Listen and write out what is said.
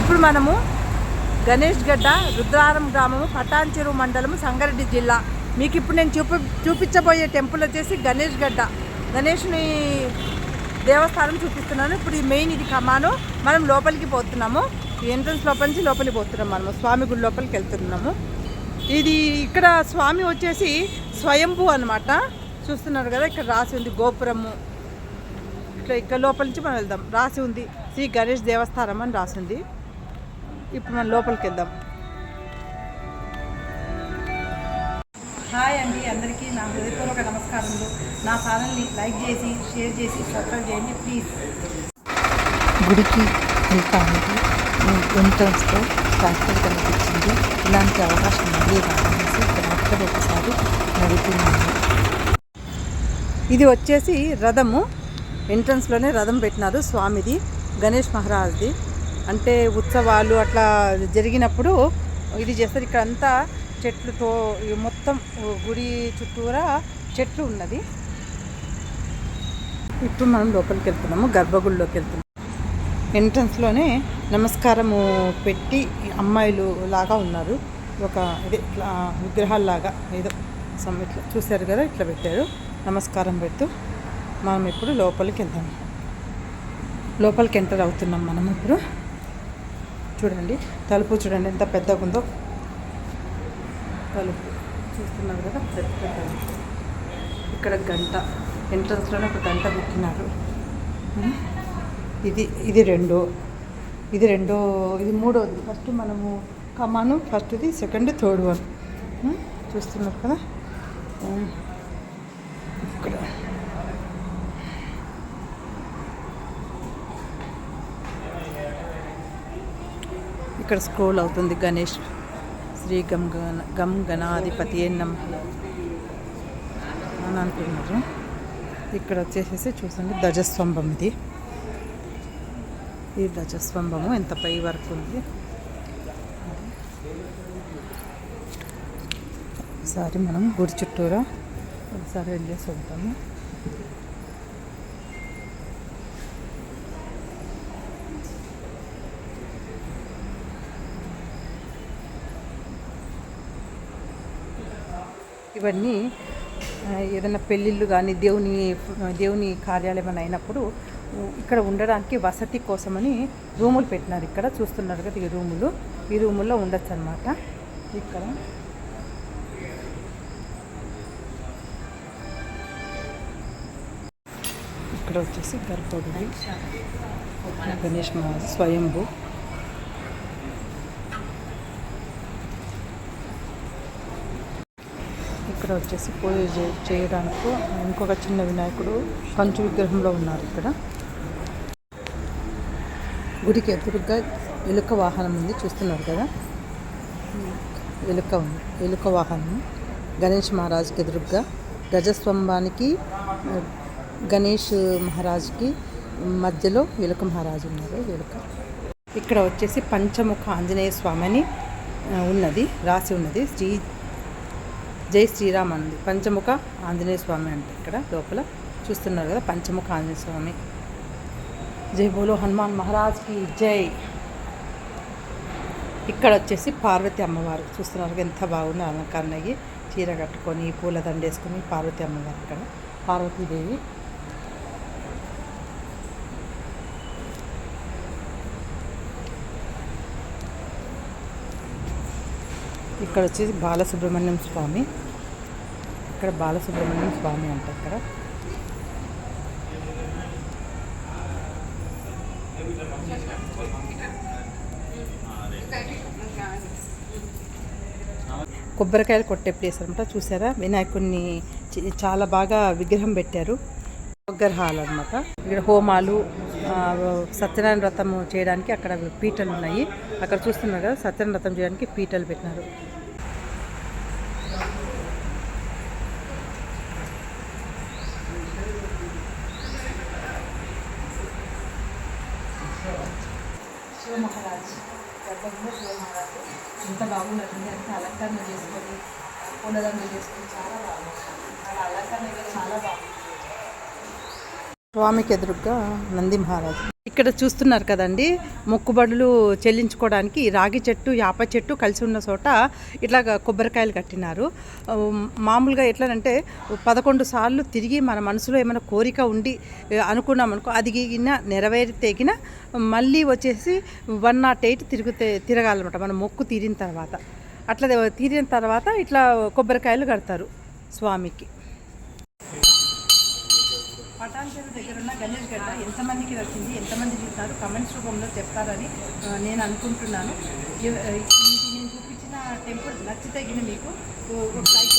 ఇప్పుడు మనము గణేష్ గడ్డ రుద్రారం గ్రామము పటాన్చెరు మండలము సంగారెడ్డి జిల్లా. మీకు ఇప్పుడు నేను చూపించబోయే టెంపుల్ వచ్చేసి గణేష్ గడ్డ, గణేష్ని దేవస్థానం చూపిస్తున్నాను. ఇప్పుడు ఈ మెయిన్ ఇది కమాను. మనం లోపలికి పోతున్నాము, ఎంట్రన్స్ లోపల నుంచి లోపలికి పోతున్నాము. మనము స్వామి గుడి లోపలికి వెళ్తున్నాము. ఇది ఇక్కడ స్వామి వచ్చేసి స్వయంభూ అనమాట. చూస్తున్నారు కదా, ఇక్కడ రాసి ఉంది గోపురము. ఇక్కడ లోపల నుంచి మనం వెళ్దాం. రాసి ఉంది శ్రీ గణేష్ దేవస్థానం అని రాసి ఉంది. ఇప్పుడు మనం లోపలికి వెళ్దాం. హాయ్ అండి, అందరికీ నా హృదయపూర్వక నమస్కారములు. నా ఛానల్ని లైక్ చేసి షేర్ చేసి సబ్స్క్రైబ్ చేయండి ప్లీజ్. గుడికి వెళ్తానికి ఎంట్రన్స్తో ట్రాక్టర్ కనిపించింది. ఇలాంటి అవకాశం మళ్ళీ రావాలనేసి ఇక్కడ ఒకసారి నడుపుతున్నాను. ఇది వచ్చేసి రథము. ఎంట్రన్స్లోనే రథం పెట్టినారు స్వామిది, గణేష్ మహారాజ్ది. అంటే ఉత్సవాలు అట్లా జరిగినప్పుడు ఇది చేస్తారు. ఇక్కడ అంతా చెట్లతో మొత్తం గుడి చుట్టూరా చెట్లు ఉన్నది. ఇప్పుడు మనం లోపలికి వెళ్తున్నాము, గర్భగుడిలోకి వెళ్తున్నాము. ఎంట్రన్స్లోనే నమస్కారము పెట్టి అమ్మాయిలు లాగా ఉన్నారు. ఒక ఇదే ఇట్లా విగ్రహాల్లాగా ఏదో ఇట్లా చూశారు కదా, ఇట్లా పెట్టారు. నమస్కారం పెడుతూ మనం ఇప్పుడు లోపలికి వెళ్దాం. లోపలికి ఎంటర్ అవుతున్నాం మనం ఇప్పుడు. చూడండి తలుపు, చూడండి ఎంత పెద్దగా ఉందో తలుపు. చూస్తున్నారు కదా, పెద్ద తలుపు. ఇక్కడ గంట, ఎంట్రన్స్లోనే ఒక గంట పెట్టినారు. ఇది రెండో, ఇది మూడోది. ఫస్ట్ మనము కమాను, ఫస్ట్ది, సెకండ్, థర్డ్ వన్. చూస్తున్నారు కదా. ఇక్కడ ఇక్కడ స్క్రోల్ అవుతుంది. గణేష్ శ్రీ గం గణాధిపతి నమః అని అంటున్నారు. ఇక్కడ వచ్చేసేసి చూసండి ధ్వజస్తంభం. ఇది ధ్వజస్తంభము ఎంత పై వరకు ఉంది. ఒకసారి మనం గుడి చుట్టూరా ఒకసారి వెళ్ళేసి వద్దాము. ఇవన్నీ ఏదైనా పెళ్ళిళ్ళు కానీ దేవుని కార్యాలయం ఏమైనా అయినప్పుడు ఇక్కడ ఉండడానికి వసతి కోసమని రూములు పెట్టినారు. ఇక్కడ చూస్తున్నారు కదా, ఈ రూముల్లో ఉండొచ్చు అన్నమాట. ఇక్కడ వచ్చేసి గర్భగుడి, గణేష్ మహారాజ్ స్వయంభూ. ఇక్కడ వచ్చేసి పూజ చేయడానికి ఇంకొక చిన్న వినాయకుడు కంచు విగ్రహంలో ఉన్నారు. ఇక్కడ గుడికి ఎదురుగా ఎలుక వాహనం ఉంది. చూస్తున్నారు కదా, ఎలుక ఉంది, ఎలుక వాహనం. గణేష్ మహారాజ్కి ఎదురుగా గజస్తంభానికి గణేష్ మహారాజ్కి మధ్యలో ఎలుక మహారాజు ఉన్నారు. ఎలుక. ఇక్కడ వచ్చేసి పంచముఖ ఆంజనేయ స్వామి అని ఉన్నది, రాసి ఉన్నది. జై శ్రీరామ్ అంది. పంచముఖ ఆంజనేయ స్వామి అంటే ఇక్కడ లోపల చూస్తున్నారు కదా, పంచముఖ ఆంజనేయ స్వామి. జై బోలో హనుమాన్ మహారాజ్కి జై. ఇక్కడ వచ్చేసి పార్వతి అమ్మవారు. చూస్తున్నారు ఎంత బాగుంది అలంకరణ అయ్యి, చీర కట్టుకొని పూల దండేసుకొని పార్వతి అమ్మవారు. ఇక్కడ పార్వతీదేవి. ఇక్కడ వచ్చేసి బాలసుబ్రహ్మణ్యం స్వామి. ఇక్కడ బాలసుబ్రహ్మణ్యం స్వామి అంట. ఇక్కడ కొబ్బరికాయలు కొట్టే ప్లేస్ అనమాట. చూసారా, వినాయకుడిని చాలా బాగా విగ్రహం పెట్టారు. హాల్ అనమాట. ఇక్కడ హోమాలు, సత్యనారాయణ వ్రతం చేయడానికి అక్కడ పీటలు ఉన్నాయి. అక్కడ చూస్తున్నారు కదా, సత్యనారాయణ వ్రతం చేయడానికి పీటలు పెట్టినారు. శివ మహారాజ్ గర్భంలో శివ మహారాజ్ ఎంత బాగున్నట్టుంది. అంత అలంకరణ చేసుకొని పూలదండలు చేసుకొని చాలా బాగుంది. అలా అలంకరణ చాలా బాగుంది. స్వామికి ఎదురుగా నంది మహారాజు. ఇక్కడ చూస్తున్నారు కదండి, మొక్కుబడులు చెల్లించుకోవడానికి ఈ రాగి చెట్టు యాప చెట్టు కలిసి ఉన్న చోట ఇట్లా కొబ్బరికాయలు కట్టినారు. మామూలుగా ఎట్లనంటే 11 సార్లు తిరిగి మన మనసులో ఏమైనా కోరిక ఉండి అనుకున్నాం అనుకో, అది నెరవేరితేగిన మళ్ళీ వచ్చేసి 108 తిరగాలన్నమాట మన మొక్కు తీరిన తర్వాత. అట్లా తీరిన తర్వాత ఇట్లా కొబ్బరికాయలు కడతారు స్వామికి. పటాన్చెరు దగ్గర ఉన్న గణేష్ గడ్డ ఎంతమందికి నచ్చింది, ఎంతమంది చూస్తారు కమెంట్స్ రూపంలో చెప్తారని నేను అనుకుంటున్నాను. నేను చూపించిన టెంపుల్ నచ్చితే మీకు ఒక లైక్